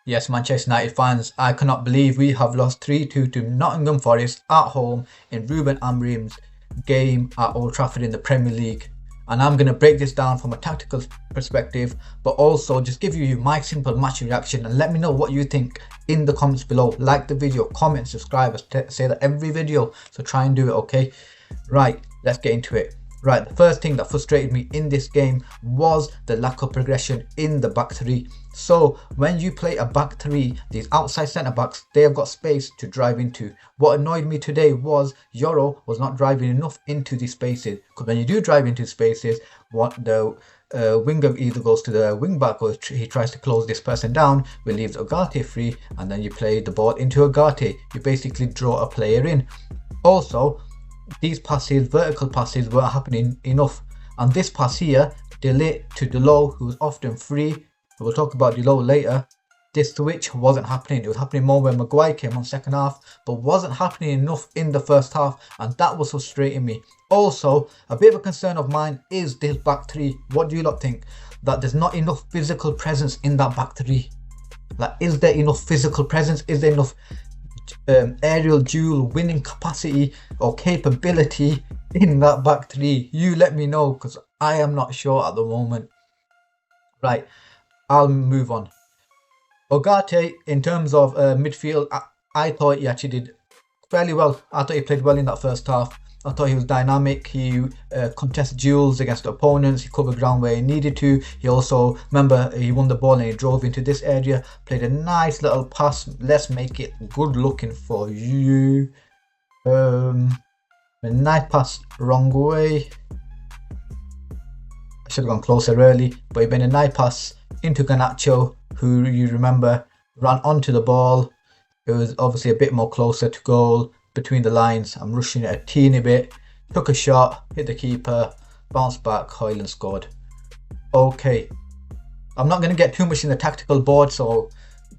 Yes, Manchester United fans, I cannot believe we have lost 3-2 to Nottingham Forest at home in Ruben Amorim's game at Old Trafford in the Premier League. And I'm going to break this down from a tactical perspective, but also just give you my simple match reaction and let me know what you think in the comments below. Like the video, comment, subscribe. I say that every video, so try and do it, okay? Right, let's get into it. Right, the first thing that frustrated me in this game was the lack of progression in the back three. So when you play a back three, these outside centre backs, they have got space to drive into. What annoyed me today was Yoro was not driving enough into the spaces, because when you do drive into spaces, what the winger either goes to the wing back or he tries to close this person down, which leaves Ugarte free, and then you play the ball into Ugarte. You basically draw a player in. Also, these passes, vertical passes, weren't happening enough. And this pass here, De Ligt to Dalot, who was often free, we'll talk about Dalot later, this switch wasn't happening. It was happening more when Maguire came on second half, but wasn't happening enough in the first half, and that was frustrating me. Also, a bit of a concern of mine is this back three. What do you lot think? That there's not enough physical presence in that back three. Like, is there enough physical presence? Is there enough aerial duel winning capacity or capability in that back three? You let me know, because I am not sure at the moment. Right, I'll move on. Ugarte, in terms of midfield, I thought he actually did fairly well. I thought he played well in that first half. I thought he was dynamic. He contested duels against opponents. He covered ground where he needed to. He also, remember, he won the ball and he drove into this area. Played a nice little pass. Let's make it good looking for you. A nice pass, wrong way. I should have gone closer early, but he made a nice pass into Garnacho, who you remember ran onto the ball. It was obviously a bit more closer to goal, between the lines. I'm rushing it a teeny bit. Took a shot, hit the keeper, bounced back, Højlund scored. Okay, I'm not going to get too much in the tactical board, so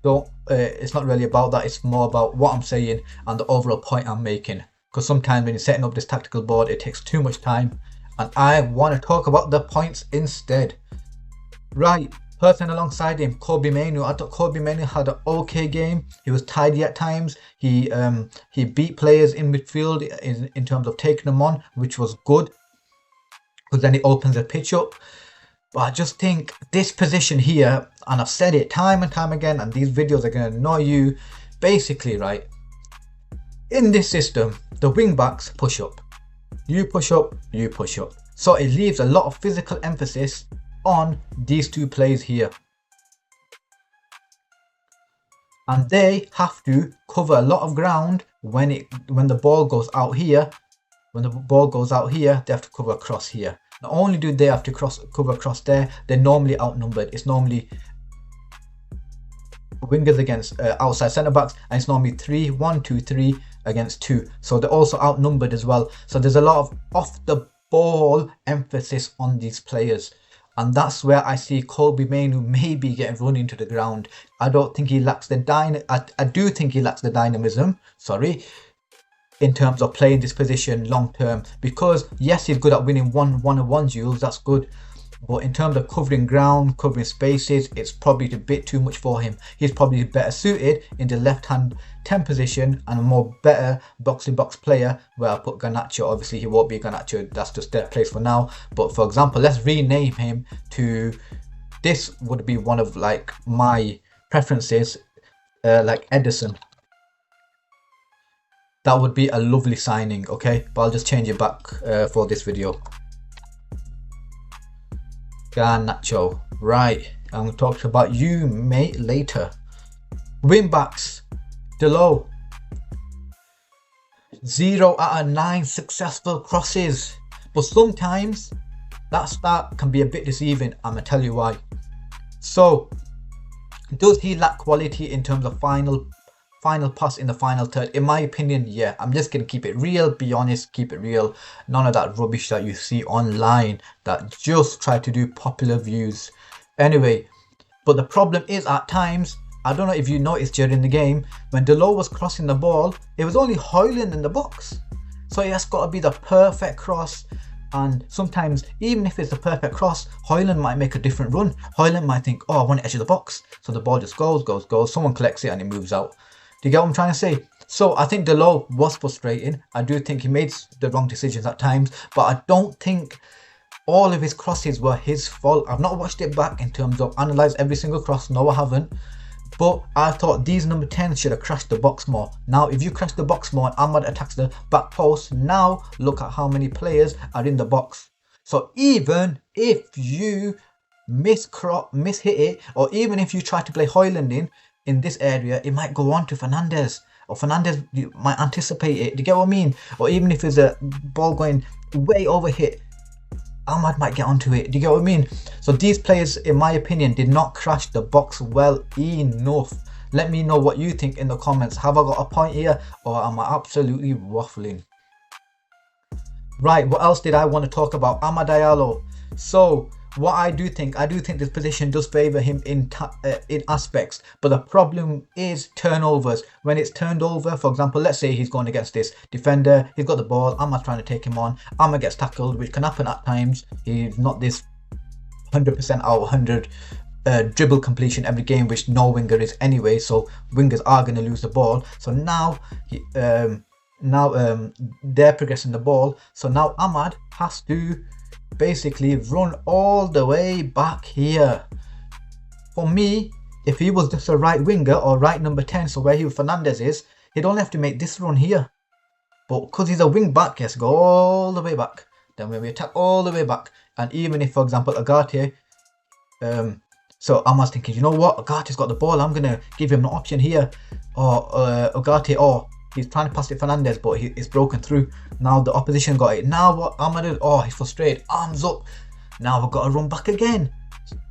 don't. It's not really about that. It's more about what I'm saying and the overall point I'm making. Because sometimes when you're setting up this tactical board, it takes too much time, and I want to talk about the points instead. Right. Person alongside him, Kobbie Mainoo. I thought Kobbie Mainoo had an okay game. He was tidy at times. He beat players in midfield in terms of taking them on, which was good, because then it opens the pitch up. But I just think this position here, and I've said it time and time again, and these videos are going to annoy you. Basically, right, in this system, the wing backs push up. You push up, you push up. So it leaves a lot of physical emphasis on these two players here, and they have to cover a lot of ground when the ball goes out here. When the ball goes out here, they have to cover across here. Not only do they have to cover across there, they're normally outnumbered. It's normally wingers against outside centre backs, and it's normally 1, 2, 3 against 2. So they're also outnumbered as well. So there's a lot of off the ball emphasis on these players. And that's where I see Kobbie Mainoo maybe getting run into the ground. I don't think he lacks the I do think he lacks the dynamism, sorry, in terms of playing this position long term. Because yes, he's good at winning one-on-one duels, that's good. But in terms of covering ground, covering spaces, it's probably a bit too much for him. He's probably better suited in the left-hand 10 position and a more better box-to-box player, where I put Garnacho. Obviously, he won't be Garnacho. That's just their place for now. But for example, let's rename him to... This would be one of like my preferences, like Ederson. That would be a lovely signing, okay? But I'll just change it back for this video. Garnacho. Right, I'm going to talk about you, mate, later. Wing backs. Dalot. 0 out of 9 successful crosses. But sometimes that start can be a bit deceiving. I'm going to tell you why. So, does he lack quality in terms of final pass in the final third? In my opinion, yeah. I'm just going to keep it real, be honest, keep it real. None of that rubbish that you see online that just try to do popular views. Anyway, but the problem is at times, I don't know if you noticed during the game, when Dalot was crossing the ball, it was only Højlund in the box. So it has got to be the perfect cross, And sometimes, even if it's a perfect cross, Højlund might make a different run. Højlund might think, oh, I want to edge of the box. So the ball just goes. Someone collects it and it moves out. Do you get what I'm trying to say? So I think Dalot was frustrating. I do think he made the wrong decisions at times. But I don't think all of his crosses were his fault. I've not watched it back in terms of analyse every single cross. No, I haven't. But I thought these number 10s should have crashed the box more. Now, if you crash the box more and Ahmad attacks the back post, now look at how many players are in the box. So even if you miss hit it, or even if you try to play Højlund in this area, it might go on to Fernandes. Or Fernandes might anticipate it. Do you get what I mean? Or even if there's a ball going way over hit, Ahmad might get onto it. Do you get what I mean? So these players, in my opinion, did not crash the box well enough. Let me know what you think in the comments. Have I got a point here, or am I absolutely waffling? Right, what else did I want to talk about? Amad Diallo. So what I do think this position does favour him in aspects, but the problem is turnovers. When it's turned over, for example, let's say he's going against this defender, he's got the ball, Ahmad's trying to take him on, Ahmad gets tackled, which can happen at times. He's not this 100% out of 100 dribble completion every game, which no winger is anyway, so wingers are going to lose the ball. So now they're progressing the ball, so now Ahmad has to basically run all the way back here. For me, if he was just a right winger or right number 10, so where Fernandes is, he'd only have to make this run here. But because he's a wing back, he has to go all the way back. Then when we attack all the way back, and even if, for example, Agate, so Ahmad's thinking, you know what, Agate's got the ball, I'm going to give him an option here. Or Agate, he's trying to pass it Fernandes, but it's broken through. Now the opposition got it. Now what Ahmad is, he's frustrated, arms up. Now we've got to run back again.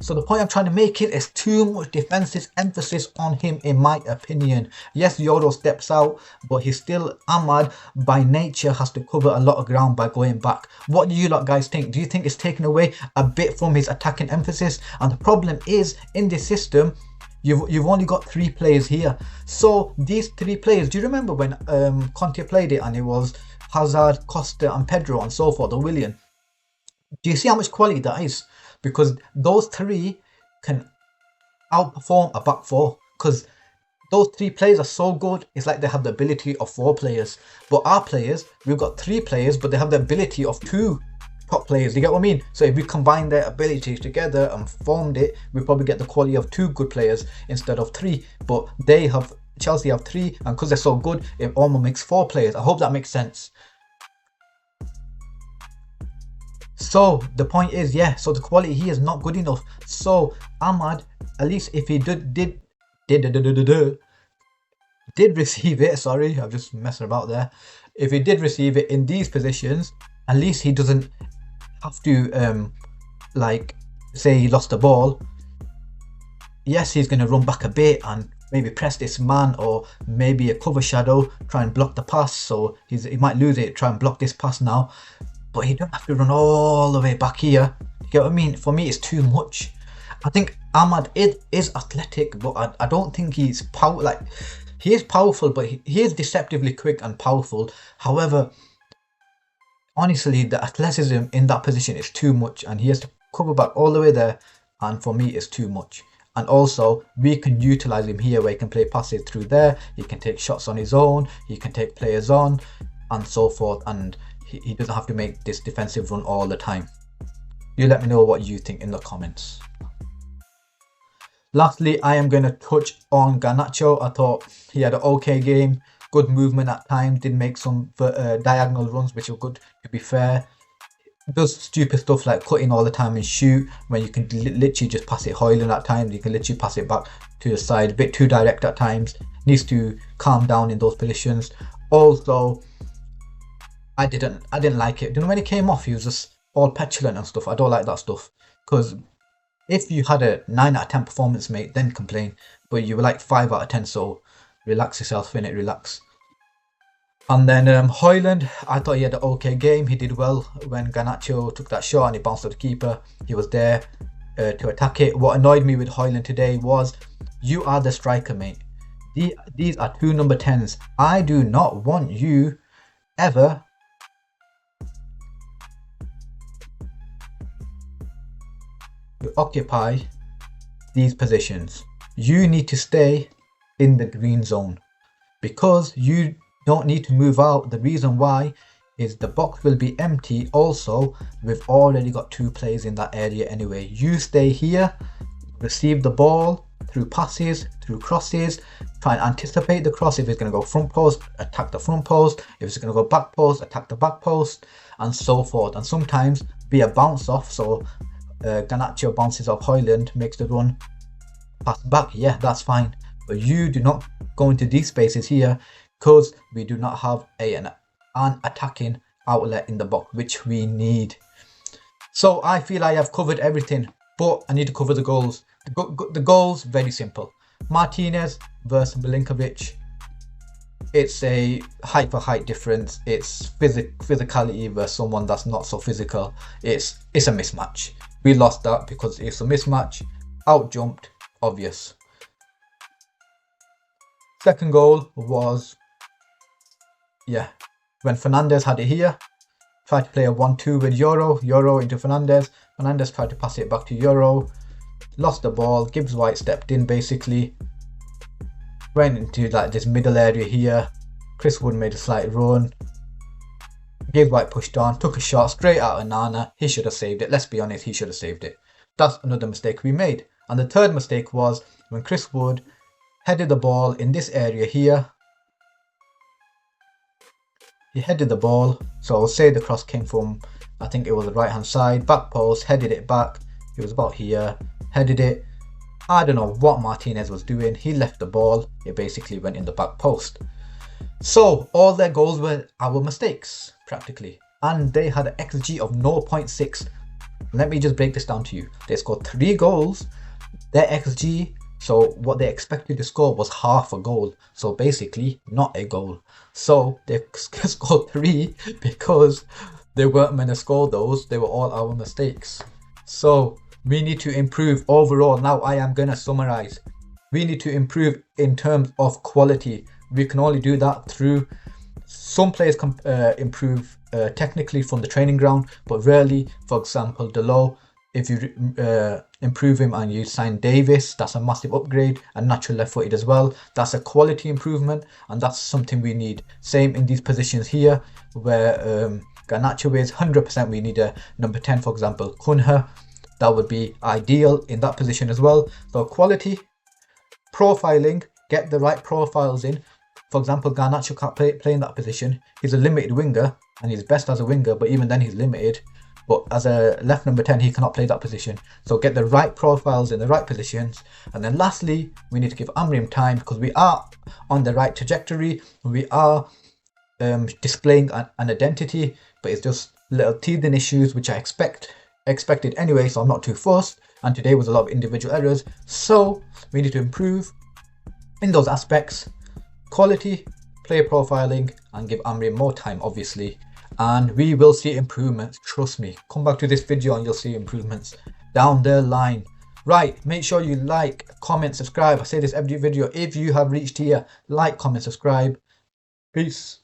So the point I'm trying to make is too much defensive emphasis on him, in my opinion. Yes, Yoro steps out, but he's still, Ahmad by nature has to cover a lot of ground by going back. What do you lot guys think? Do you think it's taken away a bit from his attacking emphasis? And the problem is, in this system, you've only got 3 players here. So these 3 players, do you remember when Conte played it and it was Hazard, Costa and Pedro and so forth, or Willian? Do you see how much quality that is? Because those 3 can outperform a back 4. Because those 3 players are so good, it's like they have the ability of 4 players. But our players, we've got 3 players, but they have the ability of 2 top players. You get what I mean? So if we combine their abilities together and formed it, we probably get the quality of 2 good players instead of 3. But Chelsea have 3, and because they're so good, it almost makes 4 players. I hope that makes sense. So the point is, so the quality here is not good enough. So Ahmad, at least if he did receive it, sorry, I'm just messing about there. If he did receive it in these positions, at least he doesn't have to like say he lost the ball. Yes, he's going to run back a bit and maybe press this man, or maybe a cover shadow, try and block the pass. So he might lose it, try and block this pass now. But he don't have to run all the way back here. You get what I mean? For me, it's too much. I think Ahmad is athletic, but I don't think he's he is powerful, but he is deceptively quick and powerful. However, honestly, the athleticism in that position is too much, and he has to cover back all the way there, and for me, it's too much. And also, we can utilize him here where he can play passes through there, he can take shots on his own, he can take players on, and so forth, and he doesn't have to make this defensive run all the time. You let me know what you think in the comments. Lastly, I am going to touch on Garnacho. I thought he had an okay game, good movement at times, did make some diagonal runs which were good, to be fair. Does stupid stuff like cutting all the time and shoot, when you can literally just pass it Højlund at times. You can literally pass it back to the side, a bit too direct at times. Needs to calm down in those positions. Also, I didn't like it. You know, when he came off, he was just all petulant and stuff. I don't like that stuff, because if you had a 9 out of 10 performance, mate, then complain. But you were like 5 out of 10, so relax yourself, innit, relax. And then Højlund, I thought he had an okay game. He did well when Garnacho took that shot and he bounced to the keeper. He was there to attack it. What annoyed me with Højlund today was, you are the striker, mate. These are 2 number 10s. I do not want you ever to occupy these positions. You need to stay in the green zone because you don't need to move out. The reason why is the box will be empty. Also, we've already got 2 players in that area anyway. You stay here, receive the ball through passes, through crosses, try and anticipate the cross. If it's going to go front post, attack the front post. If it's going to go back post, attack the back post, and so forth. And sometimes be a bounce off, so Garnacho bounces off Højlund, makes the run, pass back. Yeah, that's fine. But you do not go into these spaces here because we do not have an attacking outlet in the box, which we need. So I feel I have covered everything, but I need to cover the goals. The goals, very simple. Martinez versus Milinkovic. It's a height for height difference. It's physicality versus someone that's not so physical. It's a mismatch. We lost that because it's a mismatch. Out jumped, obvious. Second goal was, when Fernandes had it here, tried to play a 1-2 with Euro into Fernandes. Fernandes tried to pass it back to Euro, lost the ball. Gibbs White stepped in, basically went into like this middle area here. Chris Wood made a slight run. Gibbs White pushed on, took a shot straight out of Nana. He should have saved it. Let's be honest, he should have saved it. That's another mistake we made. And the third mistake was when Chris Wood headed the ball in this area here. He headed the ball, so I'll say the cross came from, I think it was the right hand side, back post, headed it back. It was about here, headed it. I don't know what Martinez was doing. He left the ball, it basically went in the back post. So all their goals were our mistakes, practically. And they had an XG of 0.6. Let me just break this down to you. They scored 3 goals. Their XG, so what they expected to score, was half a goal. So basically, not a goal. So they scored 3 because they weren't meant to score those. They were all our mistakes. So we need to improve overall. Now I am going to summarize. We need to improve in terms of quality. We can only do that through, some players can improve technically from the training ground, but rarely. For example, Delo, if you improve him and you sign Davis, that's a massive upgrade. And natural left footed as well, that's a quality improvement, and that's something we need. Same in these positions here where Garnacho is 100%. We need a number 10, for example, Cunha. That would be ideal in that position as well. So quality, profiling, get the right profiles in. For example, Garnacho can't play in that position. He's a limited winger and he's best as a winger, but even then he's limited. But as a left number 10, he cannot play that position. So get the right profiles in the right positions. And then lastly, we need to give Amorim time, because we are on the right trajectory. We are displaying an identity, but it's just little teething issues, which I expected anyway, so I'm not too fussed. And today was a lot of individual errors. So we need to improve in those aspects. Quality, player profiling, and give Amorim more time, obviously. And we will see improvements, trust me. Come back to this video and you'll see improvements down the line. Right, make sure you like, comment, subscribe. I say this every video. If you have reached here, like, comment, subscribe. Peace.